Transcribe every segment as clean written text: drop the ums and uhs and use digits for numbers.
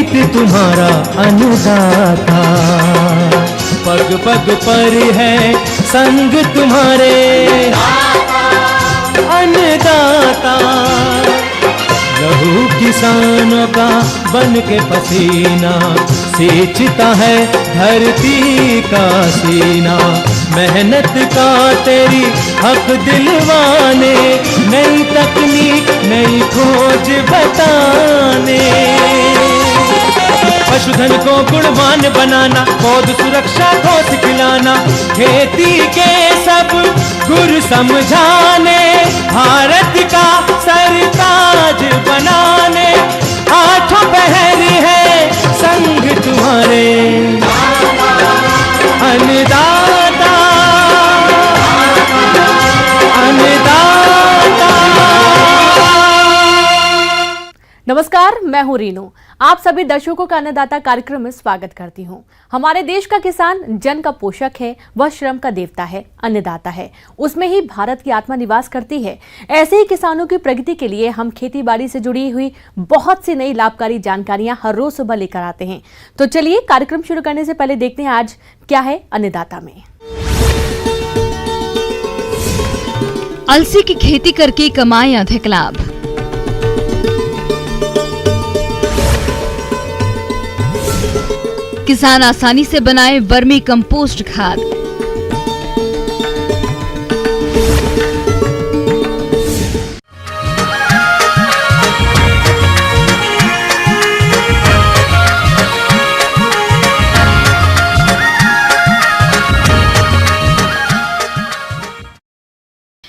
कीट तुम्हारा अन्नदाता, पग पग पर है संग तुम्हारे अन्नदाता। लहू किसानों का बन के पसीना सींचता है धरती का सीना। मेहनत का तेरी हक दिलवाने, नई तकनीक नई खोज बताने। पशुधन को गुणवान बनाना, पौध सुरक्षा को सिखलाना, खेती के सब गुर समझाने, भारत का सरताज बनाने। आठों पहर है संग तुम्हारे अन्नदाता, अन्नदाता। नमस्कार, मैं हूं रीनू। आप सभी दर्शकों का अन्नदाता कार्यक्रम में स्वागत करती हूं। हमारे देश का किसान जन का पोषक है, वह श्रम का देवता है, अन्नदाता है। उसमें ही भारत की आत्मा निवास करती है। ऐसे ही किसानों की प्रगति के लिए हम खेती बाड़ी से जुड़ी हुई बहुत सी नई लाभकारी जानकारियां हर रोज सुबह लेकर आते हैं। तो चलिए कार्यक्रम शुरू करने से पहले देखते हैं आज क्या है अन्नदाता में। अलसी की खेती करके कमाएं अधिक लाभ। किसान आसानी से बनाए वर्मी कंपोस्ट खाद।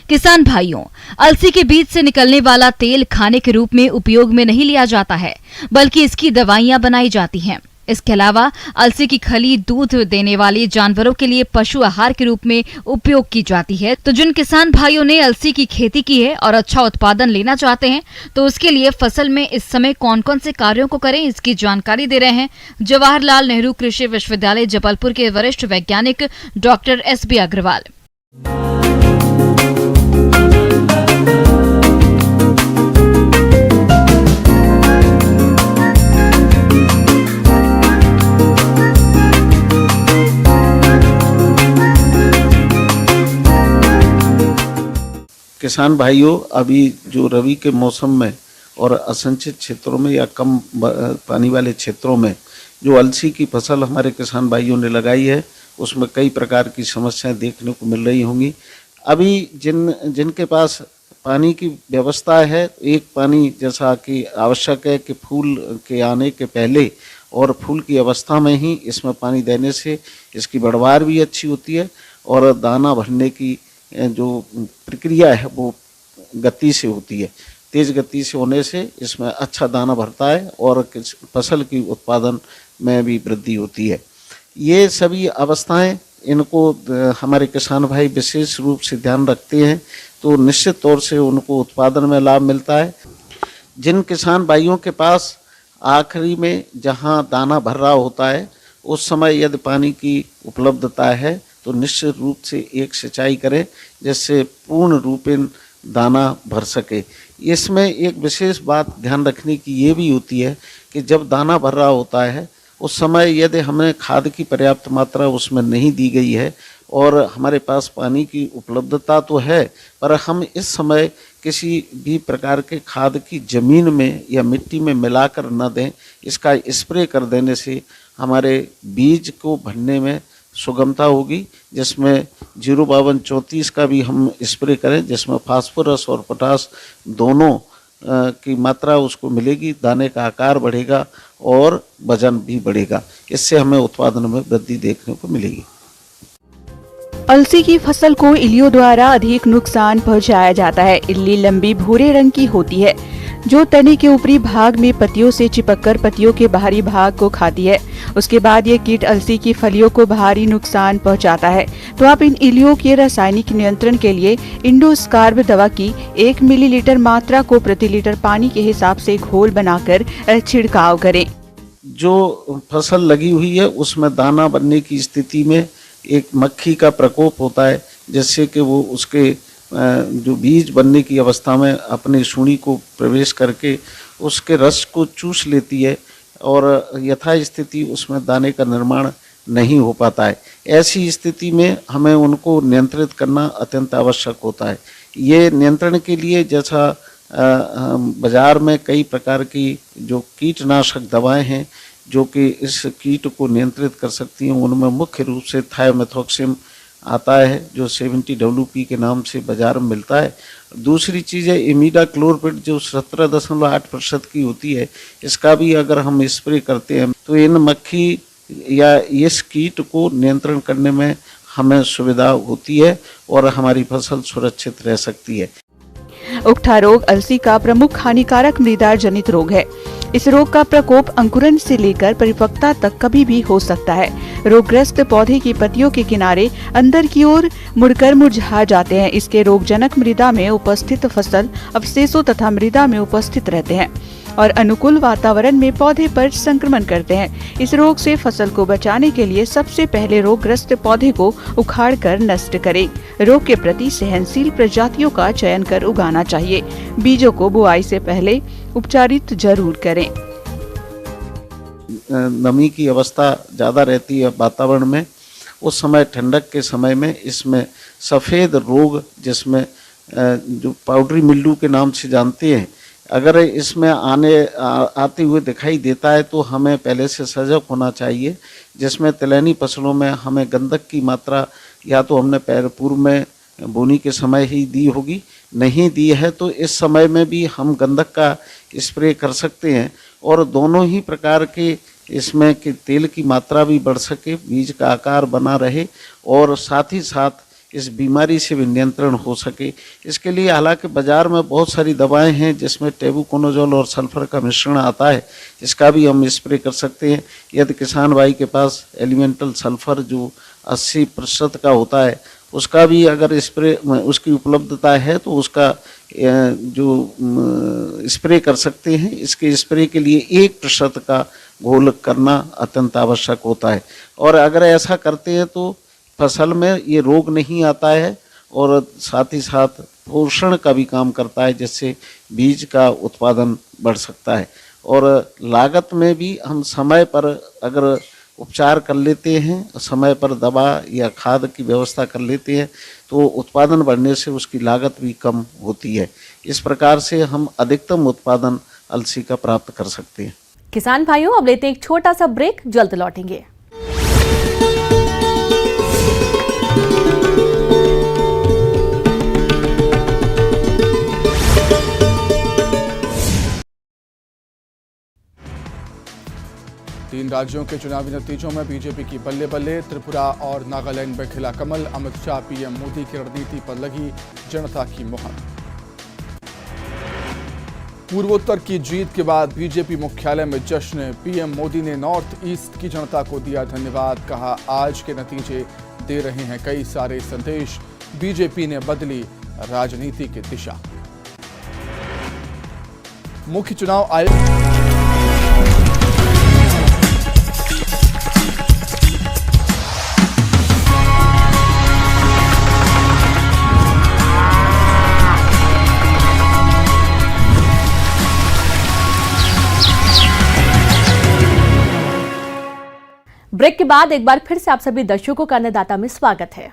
किसान भाइयों, अलसी के बीज से निकलने वाला तेल खाने के रूप में उपयोग में नहीं लिया जाता है, बल्कि इसकी दवाइयां बनाई जाती हैं। इसके अलावा अलसी की खली दूध देने वाले जानवरों के लिए पशु आहार के रूप में उपयोग की जाती है। तो जिन किसान भाइयों ने अलसी की खेती की है और अच्छा उत्पादन लेना चाहते हैं, तो उसके लिए फसल में इस समय कौन कौन से कार्यों को करें, इसकी जानकारी दे रहे हैं जवाहरलाल नेहरू कृषि विश्वविद्यालय जबलपुर के वरिष्ठ वैज्ञानिक डॉक्टर SB अग्रवाल। किसान भाइयों, अभी जो रबी के मौसम में और असिंचित क्षेत्रों में या कम पानी वाले क्षेत्रों में जो अलसी की फसल हमारे किसान भाइयों ने लगाई है, उसमें कई प्रकार की समस्याएं देखने को मिल रही होंगी। अभी जिनके पास पानी की व्यवस्था है, एक पानी जैसा कि आवश्यक है कि फूल के आने के पहले और फूल की अवस्था में ही इसमें पानी देने से इसकी बढ़वार भी अच्छी होती है और दाना भरने की जो प्रक्रिया है वो गति से होती है। तेज गति से होने से इसमें अच्छा दाना भरता है और फसल की उत्पादन में भी वृद्धि होती है। ये सभी अवस्थाएं इनको हमारे किसान भाई विशेष रूप से ध्यान रखते हैं तो निश्चित तौर से उनको उत्पादन में लाभ मिलता है। जिन किसान भाइयों के पास आखिरी में जहां दाना भर रहा होता है उस समय यदि पानी की उपलब्धता है तो निश्चित रूप से एक सिंचाई करें जिससे पूर्ण रूपेण दाना भर सके। इसमें एक विशेष बात ध्यान रखने की ये भी होती है कि जब दाना भर रहा होता है उस समय यदि हमें खाद की पर्याप्त मात्रा उसमें नहीं दी गई है और हमारे पास पानी की उपलब्धता तो है, पर हम इस समय किसी भी प्रकार के खाद की जमीन में या मिट्टी में मिलाकर न दें। इसका स्प्रे कर देने से हमारे बीज को भरने में सुगमता होगी, जिसमें 05234 का भी हम स्प्रे करें जिसमें फास्फोरस और पोटास दोनों की मात्रा उसको मिलेगी, दाने का आकार बढ़ेगा और वजन भी बढ़ेगा। इससे हमें उत्पादन में वृद्धि देखने को मिलेगी। अलसी की फसल को इल्लियों द्वारा अधिक नुकसान पहुंचाया जाता है। इल्ली लंबी भूरे रंग की होती है जो तने के ऊपरी भाग में पत्तियों से चिपककर पत्तियों के बाहरी भाग को खाती है। उसके बाद ये कीट अलसी की फलियों को भारी नुकसान पहुंचाता है। तो आप इन इल्लियों के रासायनिक नियंत्रण के लिए इंडोस्कार्ब दवा की 1 मिलीलीटर मात्रा को प्रति लीटर पानी के हिसाब से घोल बनाकर छिड़काव करें। जो फसल लगी हुई है उसमें दाना बनने की स्थिति में एक मक्खी का प्रकोप होता है, जिससे कि वो उसके जो बीज बनने की अवस्था में अपनी सूंडी को प्रवेश करके उसके रस को चूस लेती है और यथास्थिति उसमें दाने का निर्माण नहीं हो पाता है। ऐसी स्थिति में हमें उनको नियंत्रित करना अत्यंत आवश्यक होता है। ये नियंत्रण के लिए जैसा बाजार में कई प्रकार की जो कीटनाशक दवाएं हैं जो कि इस कीट को नियंत्रित कर सकती हैं, उनमें मुख्य रूप से थायोमेथोक्सिम आता है जो 70WP के नाम से बाजार में मिलता है। दूसरी चीज़ है इमिडाक्लोरपिड जो 17.8% की होती है। इसका भी अगर हम स्प्रे करते हैं तो इन मक्खी या इस कीट को नियंत्रण करने में हमें सुविधा होती है और हमारी फसल सुरक्षित रह सकती है। उकठा रोग अलसी का प्रमुख हानिकारक मृदा जनित रोग है। इस रोग का प्रकोप अंकुरन से लेकर परिपक्वता तक कभी भी हो सकता है। रोगग्रस्त पौधे की पत्तियों के किनारे अंदर की ओर मुड़कर मुरझा जाते हैं। इसके रोगजनक मृदा में उपस्थित फसल अवशेषों तथा मृदा में उपस्थित रहते हैं और अनुकूल वातावरण में पौधे पर संक्रमण करते हैं। इस रोग से फसल को बचाने के लिए सबसे पहले रोगग्रस्त पौधे को उखाड़कर नष्ट करें। रोग के प्रति सहनशील प्रजातियों का चयन कर उगाना चाहिए। बीजों को बुआई से पहले उपचारित जरूर करें। नमी की अवस्था ज़्यादा रहती है वातावरण में, उस समय ठंडक के समय में इसमें सफ़ेद रोग जिसमें जो पाउडरी मिल्ड्यू के नाम से जानते हैं, अगर इसमें आते हुए दिखाई देता है तो हमें पहले से सजग होना चाहिए। जिसमें तिलहनी फसलों में हमें गंधक की मात्रा या तो हमने पूर्व में बोनी के समय ही दी होगी, नहीं दी है तो इस समय में भी हम गंधक का स्प्रे कर सकते हैं और दोनों ही प्रकार के इसमें कि तेल की मात्रा भी बढ़ सके, बीज का आकार बना रहे और साथ ही साथ इस बीमारी से भी नियंत्रण हो सके। इसके लिए हालांकि बाज़ार में बहुत सारी दवाएं हैं जिसमें टेबुकोनाजोल और सल्फर का मिश्रण आता है, इसका भी हम स्प्रे कर सकते हैं। यदि किसान भाई के पास एलिमेंटल सल्फर जो 80% का होता है उसका भी अगर स्प्रे उसकी उपलब्धता है तो उसका जो स्प्रे कर सकते हैं। इसके स्प्रे के लिए 1% का घोल करना अत्यंत आवश्यक होता है और अगर ऐसा करते हैं तो फसल में ये रोग नहीं आता है और साथ ही साथ पोषण का भी काम करता है, जिससे बीज का उत्पादन बढ़ सकता है। और लागत में भी हम समय पर अगर उपचार कर लेते हैं, समय पर दवा या खाद की व्यवस्था कर लेते हैं तो उत्पादन बढ़ने से उसकी लागत भी कम होती है। इस प्रकार से हम अधिकतम उत्पादन अलसी का प्राप्त कर सकते हैं। किसान भाइयों, अब लेते हैं एक छोटा सा ब्रेक, जल्द लौटेंगे। तीन राज्यों के चुनावी नतीजों में बीजेपी की बल्ले बल्ले। त्रिपुरा और नागालैंड में खिला कमल। अमित शाह पीएम मोदी की रणनीति पर लगी जनता की मुहर। पूर्वोत्तर की जीत के बाद बीजेपी मुख्यालय में जश्न। पीएम मोदी ने नॉर्थ ईस्ट की जनता को दिया धन्यवाद। कहा, आज के नतीजे दे रहे हैं कई सारे संदेश। बीजेपी ने बदली राजनीति की दिशा। मुख्य चुनाव आयोग ब्रेक के बाद एक बार फिर से आप सभी दर्शकों का अन्नदाता में स्वागत है।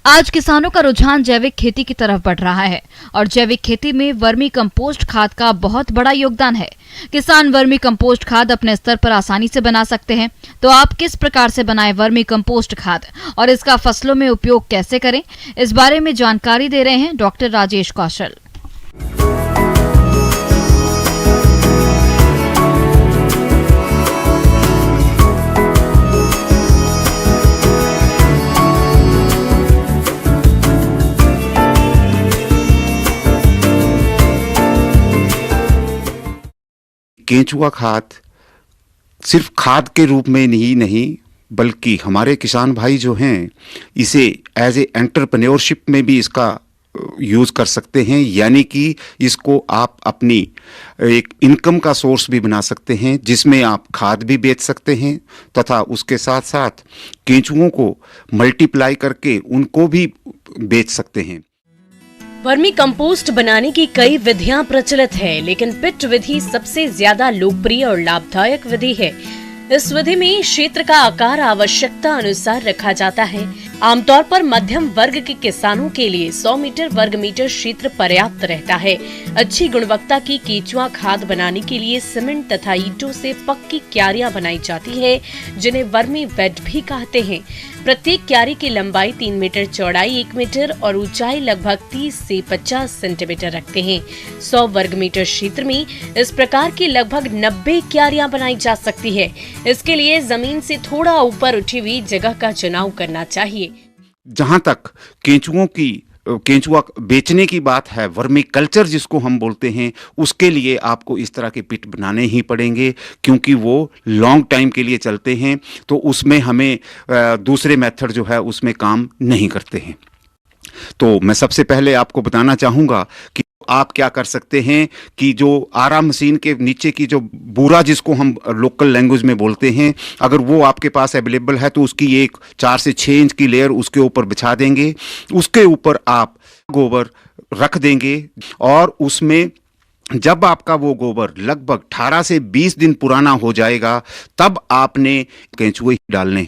आज किसानों का रुझान जैविक खेती की तरफ बढ़ रहा है और जैविक खेती में वर्मी कंपोस्ट खाद का बहुत बड़ा योगदान है। किसान वर्मी कंपोस्ट खाद अपने स्तर पर आसानी से बना सकते हैं। तो आप किस प्रकार से बनाएं वर्मी कंपोस्ट खाद और इसका फसलों में उपयोग कैसे करें, इस बारे में जानकारी दे रहे हैं डॉक्टर राजेश कौशल। केंचुआ खाद सिर्फ खाद के रूप में ही नहीं बल्कि हमारे किसान भाई जो हैं इसे एज ए एंटरप्रेन्योरशिप में भी इसका यूज कर सकते हैं, यानी कि इसको आप अपनी एक इनकम का सोर्स भी बना सकते हैं, जिसमें आप खाद भी बेच सकते हैं तथा उसके साथ साथ केंचुओं को मल्टीप्लाई करके उनको भी बेच सकते हैं। वर्मी कंपोस्ट बनाने की कई विधियां प्रचलित है, लेकिन पिट विधि सबसे ज्यादा लोकप्रिय और लाभदायक विधि है। इस विधि में क्षेत्र का आकार आवश्यकता अनुसार रखा जाता है। आमतौर पर मध्यम वर्ग के किसानों के लिए 100 मीटर वर्ग मीटर क्षेत्र पर्याप्त रहता है। अच्छी गुणवत्ता की केंचुआ खाद बनाने के लिए सीमेंट तथा ईंटों से पक्की क्यारियां बनाई जाती है, जिन्हें वर्मी बेड भी कहते हैं। प्रत्येक क्यारी की लंबाई 3 मीटर, चौड़ाई 1 मीटर और ऊंचाई लगभग 30 से 50 सेंटीमीटर रखते हैं। 100 वर्ग मीटर क्षेत्र में इस प्रकार की लगभग 90 क्यारियां बनाई जा सकती है। इसके लिए जमीन से थोड़ा ऊपर उठी हुई जगह का चुनाव करना चाहिए। जहां तक केंचुआ बेचने की बात है, वर्मी कल्चर जिसको हम बोलते हैं, उसके लिए आपको इस तरह के पिट बनाने ही पड़ेंगे, क्योंकि वो लॉन्ग टाइम के लिए चलते हैं। तो उसमें हमें दूसरे मेथड जो है उसमें काम नहीं करते हैं। तो मैं सबसे पहले आपको बताना चाहूँगा कि आप क्या कर सकते हैं कि जो आरा मशीन के नीचे की जो बूरा जिसको हम लोकल लैंग्वेज में बोलते हैं, अगर वो आपके पास अवेलेबल है तो उसकी एक 4 से 6 इंच की लेयर उसके ऊपर बिछा देंगे। उसके ऊपर आप गोबर रख देंगे और उसमें जब आपका वो गोबर लगभग 18 से 20 दिन पुराना हो जाएगा, तब आपने केंचुए डालने।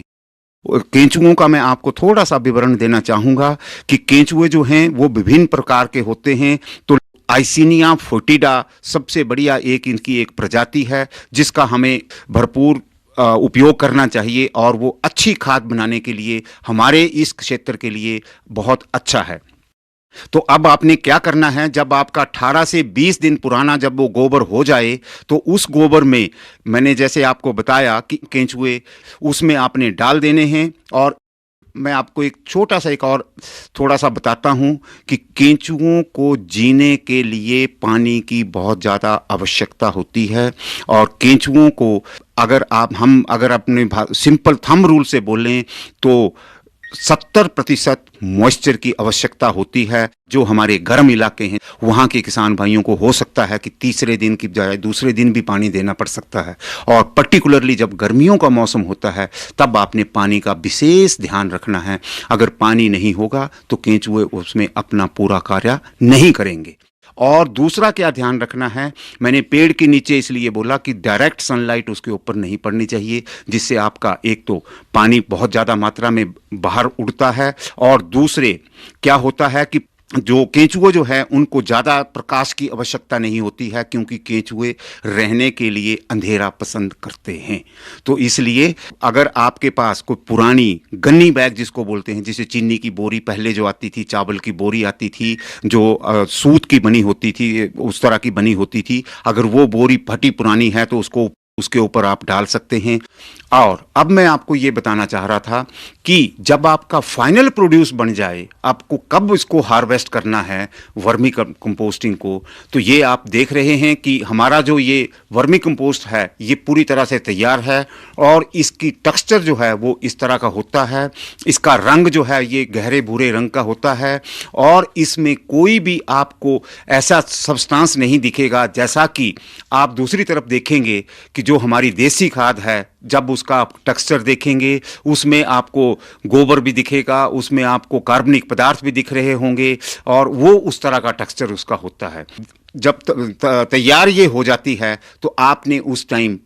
केंचुओं का मैं आपको थोड़ा सा विवरण देना चाहूँगा कि केंचुए जो हैं वो विभिन्न प्रकार के होते हैं। तो आइसिनिया फोर्टिडा सबसे बढ़िया इनकी एक प्रजाति है, जिसका हमें भरपूर उपयोग करना चाहिए और वो अच्छी खाद बनाने के लिए हमारे इस क्षेत्र के लिए बहुत अच्छा है। तो अब आपने क्या करना है, जब आपका 18 से 20 दिन पुराना जब वो गोबर हो जाए, तो उस गोबर में मैंने जैसे आपको बताया कि केंचुए उसमें आपने डाल देने हैं। और मैं आपको एक छोटा सा एक और थोड़ा सा बताता हूँ कि केंचुओं को जीने के लिए पानी की बहुत ज़्यादा आवश्यकता होती है। और केंचुओं को अगर अपने सिंपल थंब रूल से बोलें तो 70% मॉइस्चर की आवश्यकता होती है। जो हमारे गर्म इलाके हैं वहाँ के किसान भाइयों को हो सकता है कि तीसरे दिन की बजाय दूसरे दिन भी पानी देना पड़ सकता है। और पर्टिकुलरली जब गर्मियों का मौसम होता है तब आपने पानी का विशेष ध्यान रखना है। अगर पानी नहीं होगा तो केंचुए उसमें अपना पूरा कार्य नहीं करेंगे। और दूसरा क्या ध्यान रखना है, मैंने पेड़ के नीचे इसलिए बोला कि डायरेक्ट सनलाइट उसके ऊपर नहीं पड़नी चाहिए, जिससे आपका एक तो पानी बहुत ज़्यादा मात्रा में बाहर उड़ता है, और दूसरे क्या होता है कि जो केंचुए जो है उनको ज़्यादा प्रकाश की आवश्यकता नहीं होती है, क्योंकि केंचुए रहने के लिए अंधेरा पसंद करते हैं। तो इसलिए अगर आपके पास कोई पुरानी गन्नी बैग जिसको बोलते हैं, जिसे चीनी की बोरी पहले जो आती थी, चावल की बोरी आती थी जो सूत की बनी होती थी, उस तरह की बनी होती थी, अगर वो बोरी फटी पुरानी है तो उसके ऊपर आप डाल सकते हैं। और अब मैं आपको ये बताना चाह रहा था कि जब आपका फाइनल प्रोड्यूस बन जाए, आपको कब इसको हार्वेस्ट करना है वर्मी कंपोस्टिंग को, तो ये आप देख रहे हैं कि हमारा जो ये वर्मी कंपोस्ट है ये पूरी तरह से तैयार है और इसकी टेक्सचर जो है वो इस तरह का होता है। इसका रंग जो है ये गहरे भूरे रंग का होता है और इसमें कोई भी आपको ऐसा सब्सटेंस नहीं दिखेगा, जैसा कि आप दूसरी तरफ देखेंगे कि जो हमारी देसी खाद है, जब उसका आप टेक्सचर देखेंगे उसमें आपको गोबर भी दिखेगा, उसमें आपको कार्बनिक पदार्थ भी दिख रहे होंगे और वो उस तरह का टेक्सचर उसका होता है। जब तैयार ये हो जाती है तो आपने उस टाइम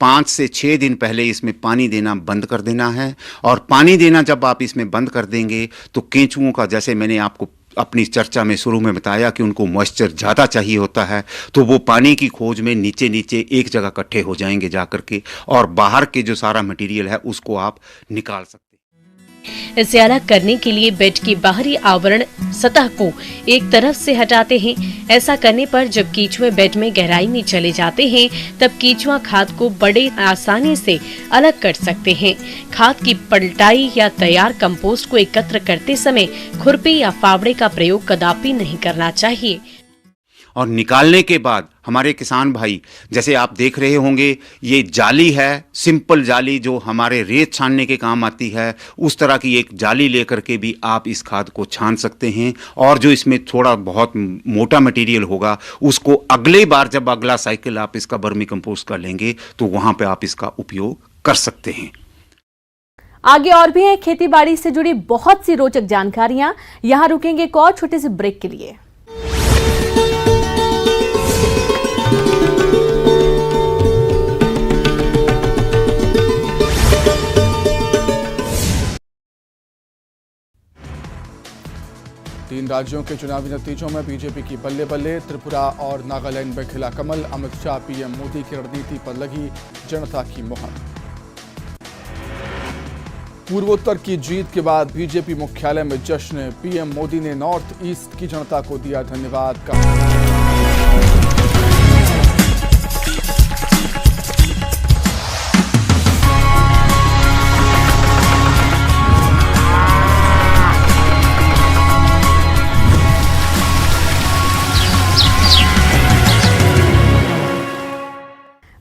5 से 6 दिन पहले इसमें पानी देना बंद कर देना है। और पानी देना जब आप इसमें बंद कर देंगे तो केंचुओं का, जैसे मैंने आपको अपनी चर्चा में शुरू में बताया कि उनको मॉइस्चर ज़्यादा चाहिए होता है, तो वो पानी की खोज में नीचे नीचे एक जगह इकट्ठे हो जाएंगे जाकर के, और बाहर के जो सारा मटेरियल है उसको आप निकाल सकते हैं। इसे अलग करने के लिए बेड की बाहरी आवरण सतह को एक तरफ से हटाते हैं। ऐसा करने पर जब केंचुए बेड में गहराई में चले जाते हैं तब केंचुआ खाद को बड़े आसानी से अलग कर सकते हैं। खाद की पलटाई या तैयार कंपोस्ट को एकत्र करते समय खुरपी या फावड़े का प्रयोग कदापि नहीं करना चाहिए। और निकालने के बाद हमारे किसान भाई, जैसे आप देख रहे होंगे, ये जाली है, सिंपल जाली जो हमारे रेत छानने के काम आती है, उस तरह की एक जाली लेकर के भी आप इस खाद को छान सकते हैं। और जो इसमें थोड़ा बहुत मोटा मटेरियल होगा उसको अगले बार जब अगला साइकिल आप इसका वर्मी कंपोस्ट का लेंगे तो वहां पे आप इसका उपयोग कर सकते हैं। आगे और भी है खेती बाड़ी से जुड़ी बहुत सी रोचक जानकारियां। यहां रुकेंगे एक और छोटे से ब्रेक के लिए। तीन राज्यों के चुनावी नतीजों में बीजेपी की बल्ले बल्ले। त्रिपुरा और नागालैंड में खिला कमल। अमित शाह पीएम मोदी की रणनीति पर लगी जनता की मुहर। पूर्वोत्तर की जीत के बाद बीजेपी मुख्यालय में जश्न। पीएम मोदी ने नॉर्थ ईस्ट की जनता को दिया धन्यवाद का।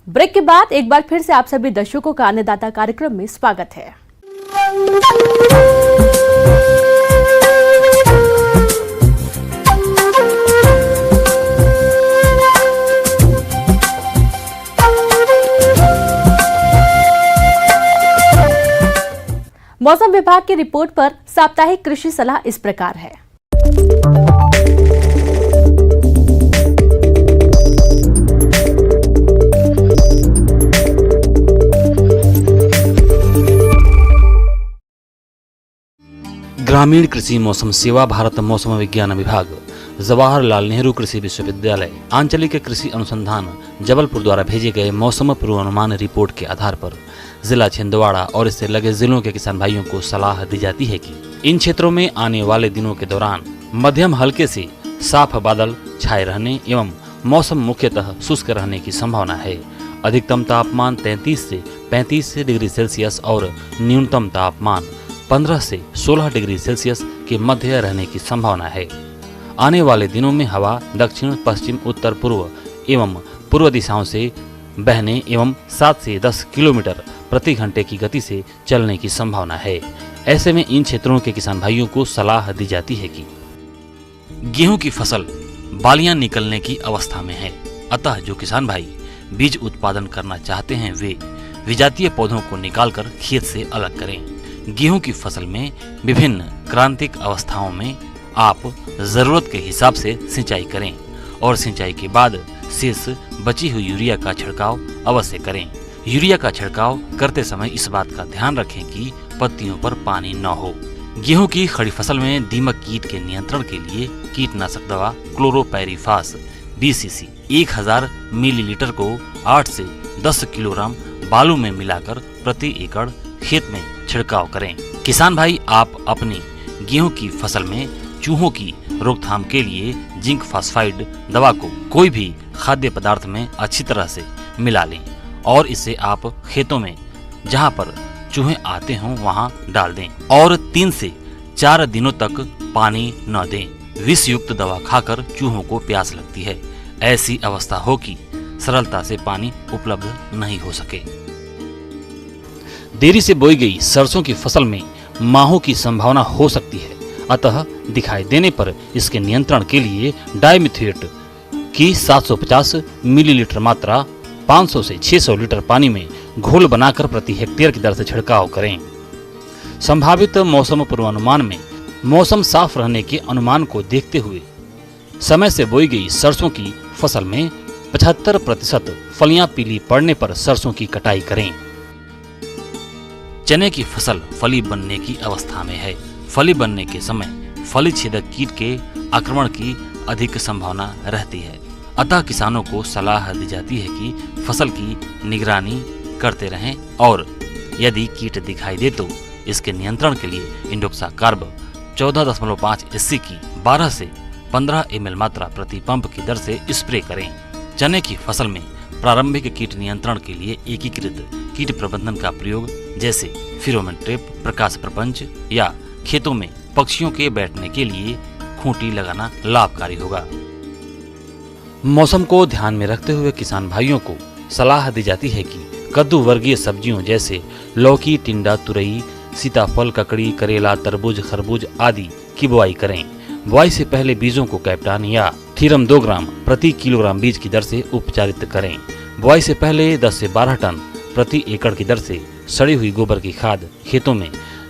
ब्रेक के बाद एक बार फिर से आप सभी दर्शकों का अन्नदाता कार्यक्रम में स्वागत है। मौसम विभाग की रिपोर्ट पर साप्ताहिक कृषि सलाह इस प्रकार है। ग्रामीण कृषि मौसम सेवा, भारत मौसम विज्ञान विभाग, जवाहरलाल नेहरू कृषि विश्वविद्यालय, आंचलिक कृषि अनुसंधान जबलपुर द्वारा भेजे गए मौसम पूर्वानुमान रिपोर्ट के आधार पर जिला छिंदवाड़ा और इससे लगे जिलों के किसान भाइयों को सलाह दी जाती है कि इन क्षेत्रों में आने वाले दिनों के दौरान मध्यम हल्के से साफ बादल छाए रहने एवं मौसम मुख्यतः शुष्क रहने की संभावना है। अधिकतम तापमान 33 से 35 डिग्री सेल्सियस और न्यूनतम तापमान 15 से 16 डिग्री सेल्सियस के मध्य रहने की संभावना है। आने वाले दिनों में हवा दक्षिण पश्चिम उत्तर पूर्व एवं पूर्व दिशाओं से बहने एवं 7 से 10 किलोमीटर प्रति घंटे की गति से चलने की संभावना है। ऐसे में इन क्षेत्रों के किसान भाइयों को सलाह दी जाती है कि गेहूं की फसल बालियां निकलने की अवस्था में है, अतः जो किसान भाई बीज उत्पादन करना चाहते हैं वे विजातीय पौधों को निकालकर खेत से अलग करें। गेहूं की फसल में विभिन्न क्रांतिक अवस्थाओं में आप जरूरत के हिसाब से सिंचाई करें और सिंचाई के बाद शेष बची हुई यूरिया का छिड़काव अवश्य करें। यूरिया का छिड़काव करते समय इस बात का ध्यान रखें कि पत्तियों पर पानी न हो। गेहूं की खड़ी फसल में दीमक कीट के नियंत्रण के लिए कीटनाशक दवा क्लोरोपाइरीफास 20 सीसी 1000 मिलीलीटर को 8 से 10 किलोग्राम बालू में मिलाकर प्रति एकड़ खेत में छिड़काव करें। किसान भाई आप अपनी गेहूं की फसल में चूहों की रोकथाम के लिए जिंक फास्फाइड दवा को कोई भी खाद्य पदार्थ में अच्छी तरह से मिला लें और इसे आप खेतों में जहां पर चूहे आते हों वहां डाल दें और 3 से 4 दिनों तक पानी न दें। विष युक्त दवा खाकर चूहों को प्यास लगती है। ऐसी अवस्था हो कि सरलता से पानी उपलब्ध नहीं हो सके। देरी से बोई गई सरसों की फसल में माहों की संभावना हो सकती है, अतः दिखाई देने पर इसके नियंत्रण के लिए डाइमिथोएट की 750 मिलीलीटर मात्रा 500 से 600 लीटर पानी में घोल बनाकर प्रति हेक्टेयर की दर से छिड़काव करें। संभावित मौसम पूर्वानुमान में मौसम साफ रहने के अनुमान को देखते हुए समय से बोई गई सरसों की फसल में 75% फलियां पीली पड़ने पर सरसों की कटाई करें। चने की फसल फली बनने की अवस्था में है। फली बनने के समय फली छेदक कीट के आक्रमण की अधिक संभावना रहती है, अतः किसानों को सलाह दी जाती है कि फसल की निगरानी करते रहें और यदि कीट दिखाई दे तो इसके नियंत्रण के लिए इंडोक्सा कार्ब 14.5 SC की 12 से 15 ml मात्रा प्रति पंप की दर से स्प्रे करें। चने की फसल में प्रारंभिक कीट नियंत्रण के लिए एकीकृत कीट प्रबंधन का प्रयोग जैसे फेरोमोन ट्रैप, प्रकाश प्रपंच या खेतों में पक्षियों के बैठने के लिए खूंटी लगाना लाभकारी होगा। मौसम को ध्यान में रखते हुए किसान भाइयों को सलाह दी जाती है कि कद्दू वर्गीय सब्जियों जैसे लौकी, टिंडा, तुरई, सीताफल, ककड़ी, करेला, तरबूज, खरबूज आदि की बुआई करें। बुआई से पहले बीजों को कैप्टान या थीरम 2 ग्राम प्रति किलोग्राम बीज की दर से उपचारित करें। बुआई से पहले 10 से 12 टन प्रति एकड़ की दर से सड़ी हुई गोबर की खाद खेतों में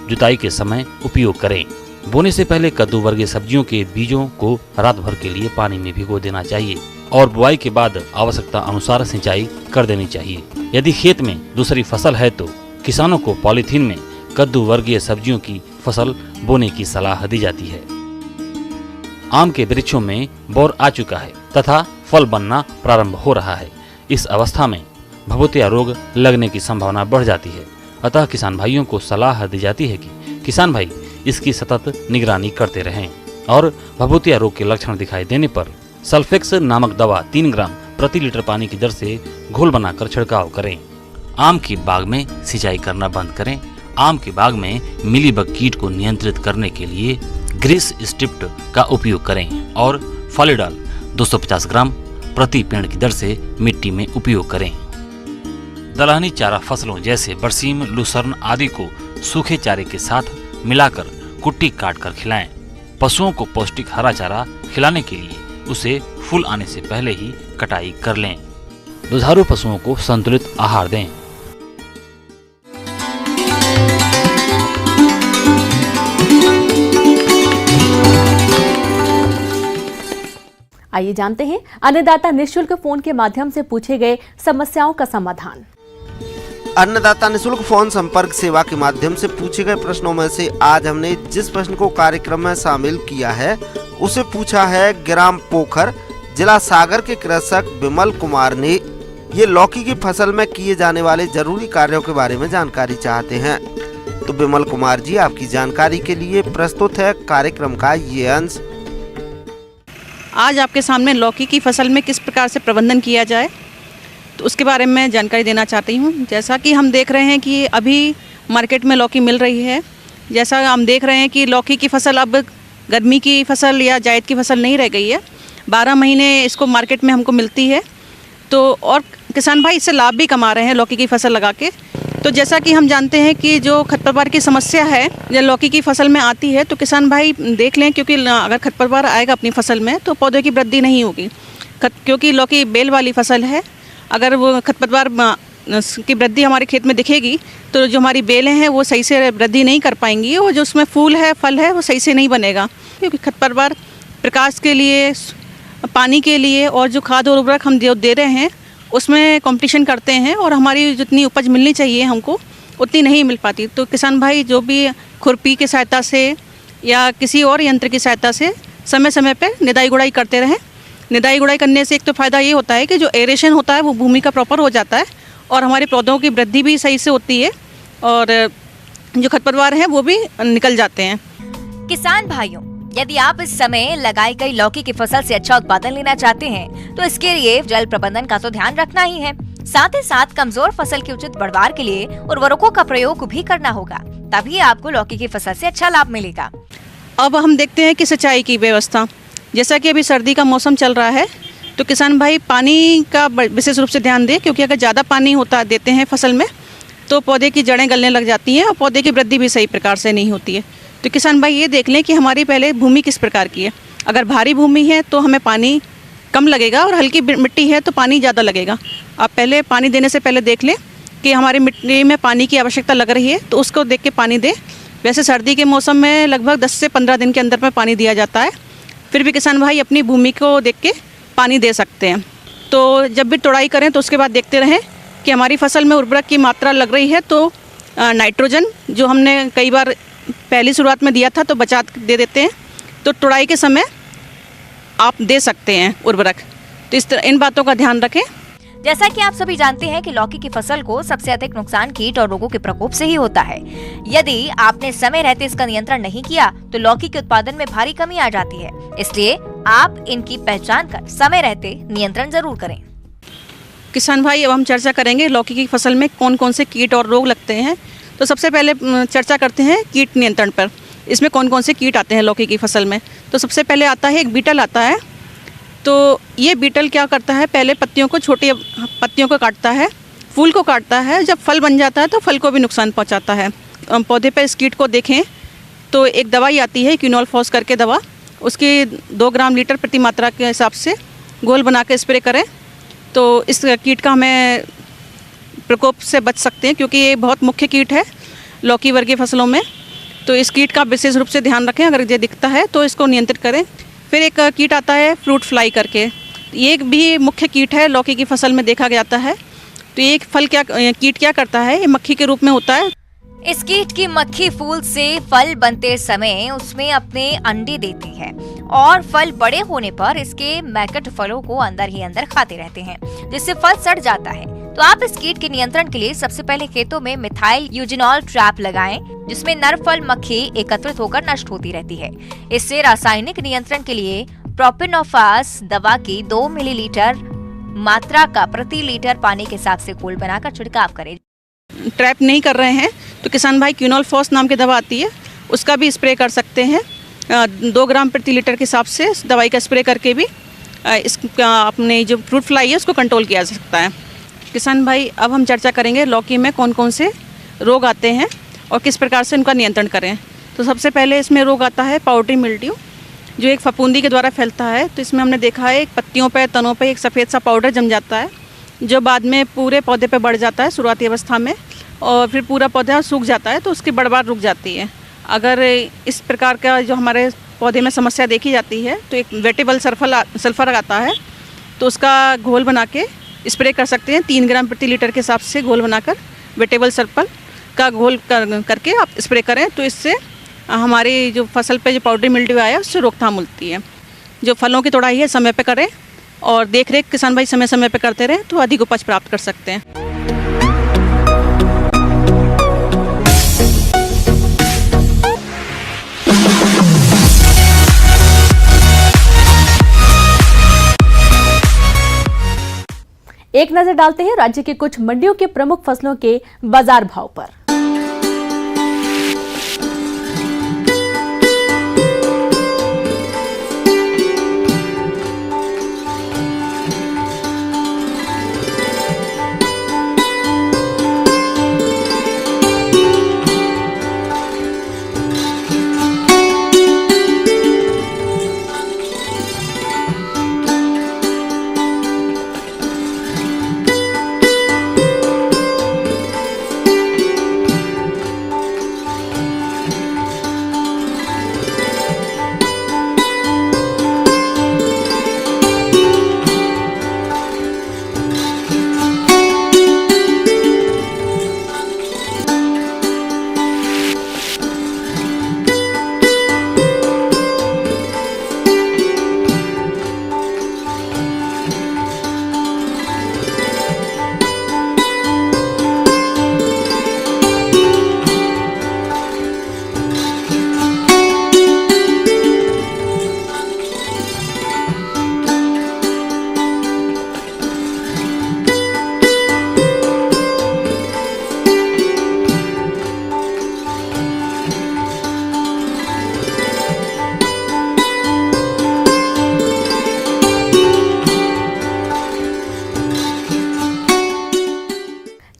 जुताई के समय उपयोग करें। बोने से पहले कद्दू वर्गीय सब्जियों के बीजों को रात भर के लिए पानी में भिगो देना चाहिए और बुआई के बाद आवश्यकता अनुसार सिंचाई कर देनी चाहिए। यदि खेत में दूसरी फसल है तो किसानों को पॉलीथीन में कद्दू वर्गीय सब्जियों की फसल बोने की सलाह दी जाती है। आम के वृक्षों में बौर आ चुका है तथा फल बनना प्रारंभ हो रहा है। इस अवस्था में भभूतिया रोग लगने की संभावना बढ़ जाती है। अतः किसान भाइयों को सलाह दी जाती है कि किसान भाई इसकी सतत निगरानी करते रहें और भभूतिया रोग के लक्षण दिखाई देने पर सल्फेक्स नामक दवा 3 ग्राम प्रति लीटर पानी की दर से घोल बनाकर छिड़काव करें। आम के बाग में सिंचाई करना बंद करें। आम के बाग में मिलीबग कीट को नियंत्रित करने के लिए ग्रीस स्ट्रिप्ट का उपयोग करें और फॉलिडॉल 250 ग्राम प्रति पेड़ की दर से मिट्टी में उपयोग करें। दलहनी चारा फसलों जैसे बरसीम, लूसर्न आदि को सूखे चारे के साथ मिलाकर कुट्टी काट कर खिलाएं। पशुओं को पौष्टिक हरा चारा खिलाने के लिए उसे फूल आने से पहले ही कटाई कर लें। दुधारू पशुओं को संतुलित आहार दें। आइए जानते हैं अन्नदाता निःशुल्क फोन के माध्यम से पूछे गए समस्याओं का समाधान। अन्नदाता निःशुल्क फोन संपर्क सेवा के माध्यम से पूछे गए प्रश्नों में से आज हमने जिस प्रश्न को कार्यक्रम में शामिल किया है उसे पूछा है ग्राम पोखर, जिला सागर के कृषक विमल कुमार ने। ये लौकी की फसल में किए जाने वाले जरूरी कार्यों के बारे में जानकारी चाहते हैं। तो विमल कुमार जी, आपकी जानकारी के लिए प्रस्तुत है कार्यक्रम का ये अंश। आज आपके सामने लौकी की फसल में किस प्रकार से प्रबंधन किया जाए तो उसके बारे में जानकारी देना चाहती हूँ। जैसा कि हम देख रहे हैं कि अभी मार्केट में लौकी मिल रही है। जैसा हम देख रहे हैं कि लौकी की फसल अब गर्मी की फसल या जायद की फसल नहीं रह गई है। 12 महीने इसको मार्केट में हमको मिलती है। तो और किसान भाई इससे लाभ भी कमा रहे हैं लौकी की फसल लगा के। तो जैसा कि हम जानते हैं कि जो खरपतवार की समस्या है जब लौकी की फसल में आती है तो किसान भाई देख लें, क्योंकि अगर खरपतवार आएगा अपनी फसल में तो पौधे की वृद्धि नहीं होगी, क्योंकि लौकी बेल वाली फसल है। अगर वो खरपतवार की वृद्धि हमारे खेत में दिखेगी तो जो हमारी बेलें हैं वो सही से वृद्धि नहीं कर पाएंगी और जो उसमें फूल है, फल है, वो सही से नहीं बनेगा। क्योंकि खरपतवार प्रकाश के लिए, पानी के लिए और जो खाद और उर्वरक हम दे रहे हैं उसमें कंपटीशन करते हैं और हमारी जितनी उपज मिलनी चाहिए हमको उतनी नहीं मिल पाती। तो किसान भाई जो भी खुरपी की सहायता से या किसी और यंत्र की सहायता से समय समय पर निदाई गुड़ाई करते रहें। निदाई गुड़ाई करने से एक तो फ़ायदा ये होता है कि जो एरेशन होता है वो भूमि का प्रॉपर हो जाता है और हमारे पौधों की वृद्धि भी सही से होती है और जो खरपतवार हैं वो भी निकल जाते हैं। किसान भाइयों, यदि आप इस समय लगाई गई लौकी की फसल से अच्छा उत्पादन लेना चाहते हैं तो इसके लिए जल प्रबंधन का तो ध्यान रखना ही है। साथ ही साथ कमजोर फसल की उचित बढ़वार के लिए उर्वरकों का प्रयोग भी करना होगा, तभी आपको लौकी की फसल से अच्छा लाभ मिलेगा। अब हम देखते हैं कि सिंचाई की व्यवस्था। जैसा कि अभी सर्दी का मौसम चल रहा है तो किसान भाई पानी का विशेष रूप से ध्यान दें, क्योंकि अगर ज़्यादा पानी देते हैं फसल में तो पौधे की जड़ें गलने लग जाती हैं और पौधे की वृद्धि भी सही प्रकार से नहीं होती है। तो किसान भाई ये देख लें कि हमारी पहले भूमि किस प्रकार की है। अगर भारी भूमि है तो हमें पानी कम लगेगा और हल्की मिट्टी है तो पानी ज़्यादा लगेगा। आप पहले पानी देने से पहले देख लें कि हमारी मिट्टी में पानी की आवश्यकता लग रही है तो उसको देख के पानी दें। वैसे सर्दी के मौसम में लगभग 10 से 15 दिन के अंदर में पानी दिया जाता है। फिर भी किसान भाई अपनी भूमि को देख के पानी दे सकते हैं। तो जब भी तोड़ाई करें तो उसके बाद देखते रहें कि हमारी फसल में उर्वरक की मात्रा लग रही है तो नाइट्रोजन जो हमने कई बार पहली शुरुआत में दिया था तो बचा दे देते हैं, तो तोड़ाई के समय आप दे सकते हैं उर्वरक। तो इस तरह इन बातों का ध्यान रखें। जैसा कि आप सभी जानते हैं कि लौकी की फसल को सबसे अधिक नुकसान कीट और रोगों के प्रकोप से ही होता है। यदि आपने समय रहते इसका नियंत्रण नहीं किया तो लौकी के उत्पादन में भारी कमी आ जाती है। इसलिए आप इनकी पहचान कर समय रहते नियंत्रण जरूर करें। किसान भाई, अब हम चर्चा करेंगे लौकी की फसल में कौन कौन से कीट और रोग लगते हैं। तो सबसे पहले चर्चा करते हैं कीट नियंत्रण पर। इसमें कौन कौन से कीट आते हैं लौकी की फसल में। तो सबसे पहले आता है एक बीटल आता है। तो ये बीटल क्या करता है, पहले पत्तियों को, छोटी पत्तियों को काटता है, फूल को काटता है, जब फल बन जाता है तो फल को भी नुकसान पहुंचाता है। पौधे पर इस कीट को देखें तो एक दवाई आती है क्विनोलफॉस करके दवा, उसकी 2 ग्राम लीटर प्रति मात्रा के हिसाब से घोल बना के स्प्रे करें तो इस कीट का हमें प्रकोप से बच सकते हैं, क्योंकि ये बहुत मुख्य कीट है लौकी वर्गीय फसलों में। तो इस कीट का विशेष रूप से ध्यान रखें, अगर ये दिखता है तो इसको नियंत्रित करें। फिर एक कीट आता है फ्रूट फ्लाई करके, ये एक भी मुख्य कीट है लौकी की फसल में देखा जाता है। तो ये कीट क्या करता है, ये मक्खी के रूप में होता है। इस कीट की मक्खी फूल से फल बनते समय उसमें अपने अंडे देती है और फल बड़े होने पर इसके मैकट फलों को अंदर ही अंदर खाते रहते हैं, जिससे फल सड़ जाता है। तो आप इस कीट के नियंत्रण के लिए सबसे पहले खेतों में मिथाइल यूजिनॉल ट्रैप लगाएं, जिसमें नर फल मक्खी एकत्रित होकर नष्ट होती रहती है। इससे रासायनिक नियंत्रण के लिए प्रोपिनोफास दवा की 2 मिलीलीटर मात्रा का प्रति लीटर पानी के साथ से घोल बनाकर छिड़काव करें। ट्रैप नहीं कर रहे हैं तो किसान भाई क्विनोलफॉस नाम की दवा आती है, उसका भी स्प्रे कर सकते हैं। 2 ग्राम प्रति लीटर के हिसाब से दवाई का स्प्रे करके भी अपने जो फ्रूट फ्लाई है उसको कंट्रोल किया जा सकता है। किसान भाई, अब हम चर्चा करेंगे लौकी में कौन कौन से रोग आते हैं और किस प्रकार से उनका नियंत्रण करें। तो सबसे पहले इसमें रोग आता है पाउडरी मिल्ड्यू, जो एक फफूंदी के द्वारा फैलता है। तो इसमें हमने देखा है पत्तियों पर, तनों पर एक सफ़ेद सा पाउडर जम जाता है, जो बाद में पूरे पौधे पे बढ़ जाता है शुरुआती अवस्था में, और फिर पूरा पौधा सूख जाता है तो उसकी बढ़वार रुक जाती है। अगर इस प्रकार का जो हमारे पौधे में समस्या देखी जाती है तो एक वेटेबल सल्फर आता है, तो उसका घोल बना के स्प्रे कर सकते हैं। 3 ग्राम प्रति लीटर के हिसाब से घोल बनाकर वेटेबल सल्फर का घोल करके आप स्प्रे करें, तो इससे हमारी जो फसल पे जो पाउडरी मिल्ड्यू आया उससे रोकथाम मिलती है। जो फलों की तोड़ाई है समय पे करें और देख रेख किसान भाई समय समय पे करते रहें तो अधिक उपज प्राप्त कर सकते हैं। एक नजर डालते हैं राज्य के कुछ मंडियों के प्रमुख फसलों के बाजार भाव पर।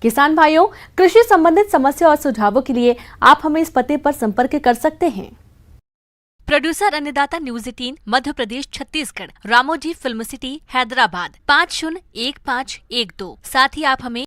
किसान भाइयों, कृषि संबंधित समस्या और सुझावों के लिए आप हमें इस पते पर संपर्क कर सकते हैं। प्रोड्यूसर अन्नदाता news 18 Madhya Pradesh Chhattisgarh, Ramoji film city Hyderabad 501512। साथ ही आप हमें